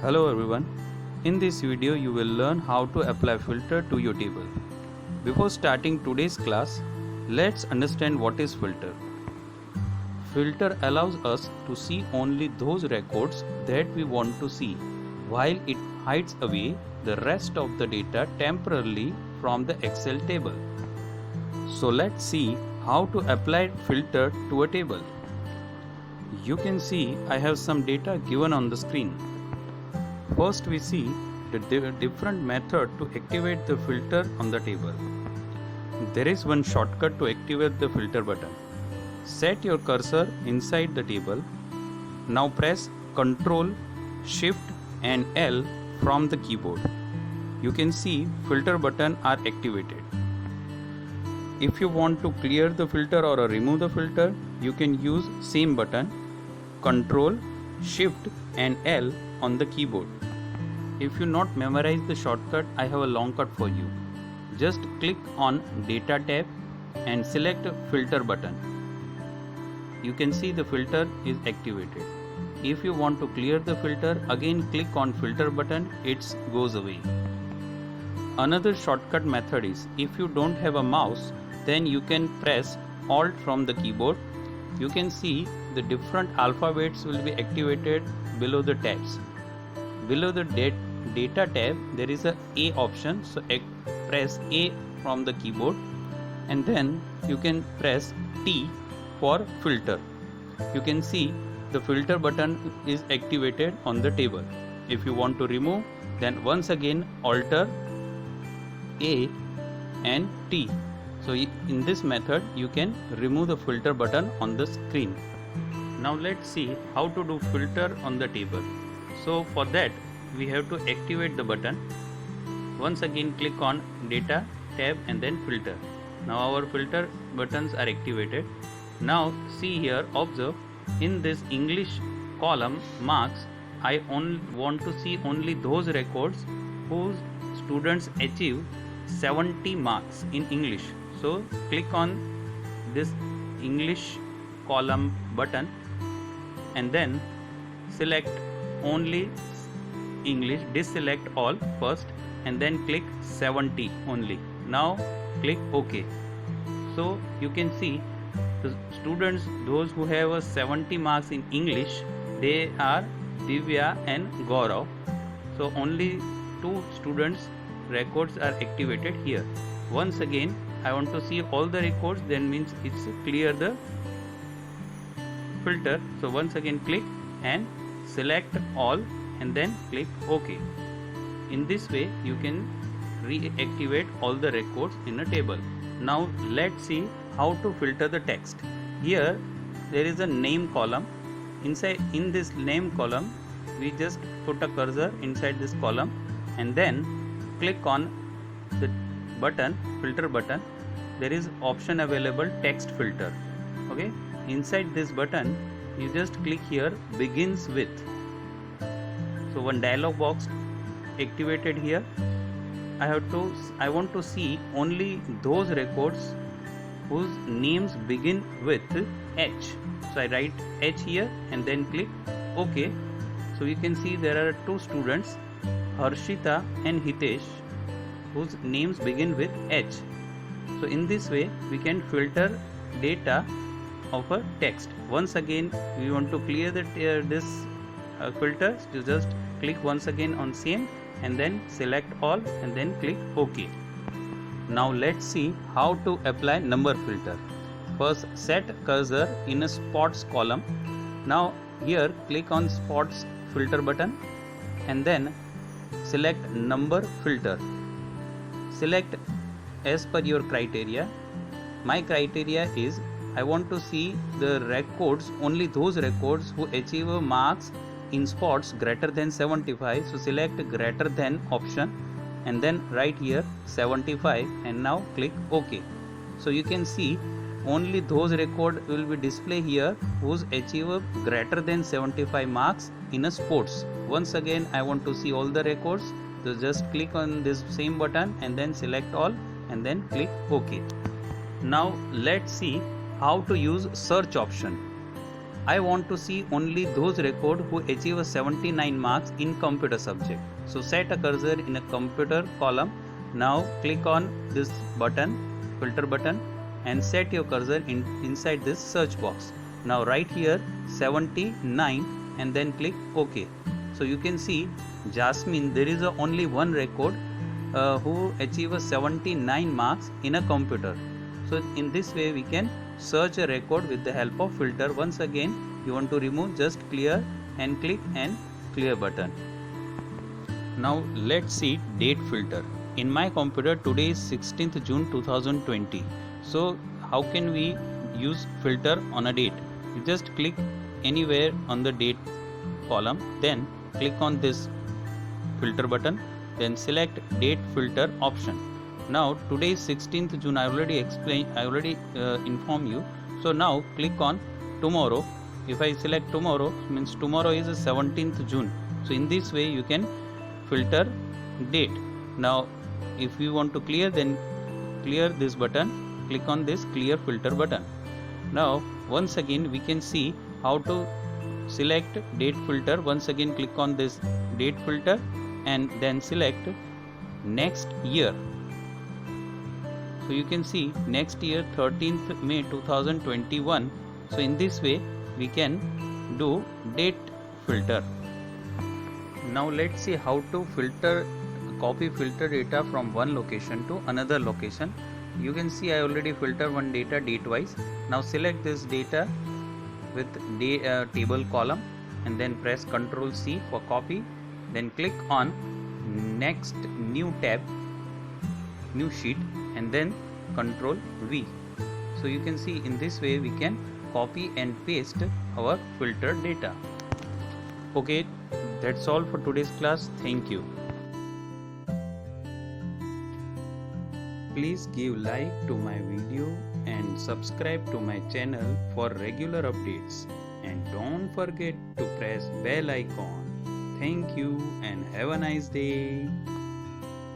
Hello everyone. In this video you will learn how to apply filter to your table. Before starting today's class, let's understand what is filter. Filter allows us to see only those records that we want to see, while it hides away the rest of the data temporarily from the Excel table. So let's see how to apply filter to a table. You can see I have some data given on the screen. First we see the different method to activate the filter on the table. There is one shortcut to activate the filter button. Set your cursor inside the table. Now press Ctrl, Shift and L from the keyboard. You can see filter button are activated. If you want to clear the filter or remove the filter, you can use same button, Ctrl, Shift and L on the keyboard. If you not memorize the shortcut, I have a long cut for you. Just click on Data tab and select Filter button. You can see the filter is activated. If you want to clear the filter, again click on Filter button, it goes away. Another shortcut method is, if you don't have a mouse, then you can press Alt from the keyboard. You can see the different alphabets will be activated below the tabs. Below the data tab there is a A option, so press A from the keyboard and then you can press T for filter. You can see the filter button is activated on the table. If you want to remove, then once again alter A and T. So in this method you can remove the filter button on the screen. Now let's see how to do filter on the table. So for that we have to activate the button. Once again click on Data tab and then Filter. Now our filter buttons are activated. Now see here, observe, in this English column marks, I only want to see only those records whose students achieve 70 marks in English. So click on this English column button and then select only English, deselect all first and then click 70 only. Now click OK. So you can see the students, those who have a 70 marks in English, they are Divya and Gaurav. So only two students records are activated here. Once again I want to see all the records, then means it's clear the filter. So once again click and select all and then click OK. In this way you can reactivate all the records in a table. Now let's see how to filter the text. Here there is a name column. Inside in this name column we just put a cursor inside this column and then click on the button, filter button. There is option available, text filter. Okay, inside this button you just click here, begins with. So one dialog box activated here. I want to see only those records whose names begin with H. So I write H here and then click OK. So you can see there are two students, Harshita and Hitesh, whose names begin with H. So in this way we can filter data of a text. Once again we want to clear this filter, you just click once again on same and then select all and then click OK. Now let's see how to apply number filter. First set cursor in a spots column. Now here click on spots filter button and then select number filter. Select as per your criteria. My criteria is I want to see the records, only those records who achieve marks in spots greater than 75. So select greater than option and then write here 75 and now click OK. So you can see only those records will be displayed here whose achieve greater than 75 marks in a sports. Once again I want to see all the records, so just click on this same button and then select all and then click OK. Now let's see how to use search option. I want to see only those records who achieve a 79 marks in computer subject. So set a cursor in a computer column. Now click on this button, filter button, and set your cursor inside this search box. Now write here 79 and then click OK. So you can see Jasmine, there is only one record who achieve a 79 marks in a computer. So in this way we can search a record with the help of filter. Once again you want to remove, just clear and click and clear button. Now let's see date filter. In my computer today is 16th June 2020. So how can we use filter on a date? You just click anywhere on the date column, then click on this filter button, then select date filter option. Now today is 16th June. I already informed you. So now click on tomorrow. If I select tomorrow, means tomorrow is 17th June. So in this way you can filter date. Now if you want to clear, then clear this button, click on this clear filter button. Now once again we can see how to select date filter. Once again click on this date filter and then select next year. So you can see next year 13th May 2021. So in this way we can do date filter. Now let's see how to copy filter data from one location to another location. You can see I already filter one data date wise. Now select this data with table column and then press Ctrl C for copy. Then click on next new tab, new sheet, and then Ctrl V. So you can see in this way we can copy and paste our filter data. Okay, that's all for today's class. Thank you. Please give like to my video and subscribe to my channel for regular updates, and don't forget to press bell icon. Thank you and have a nice day.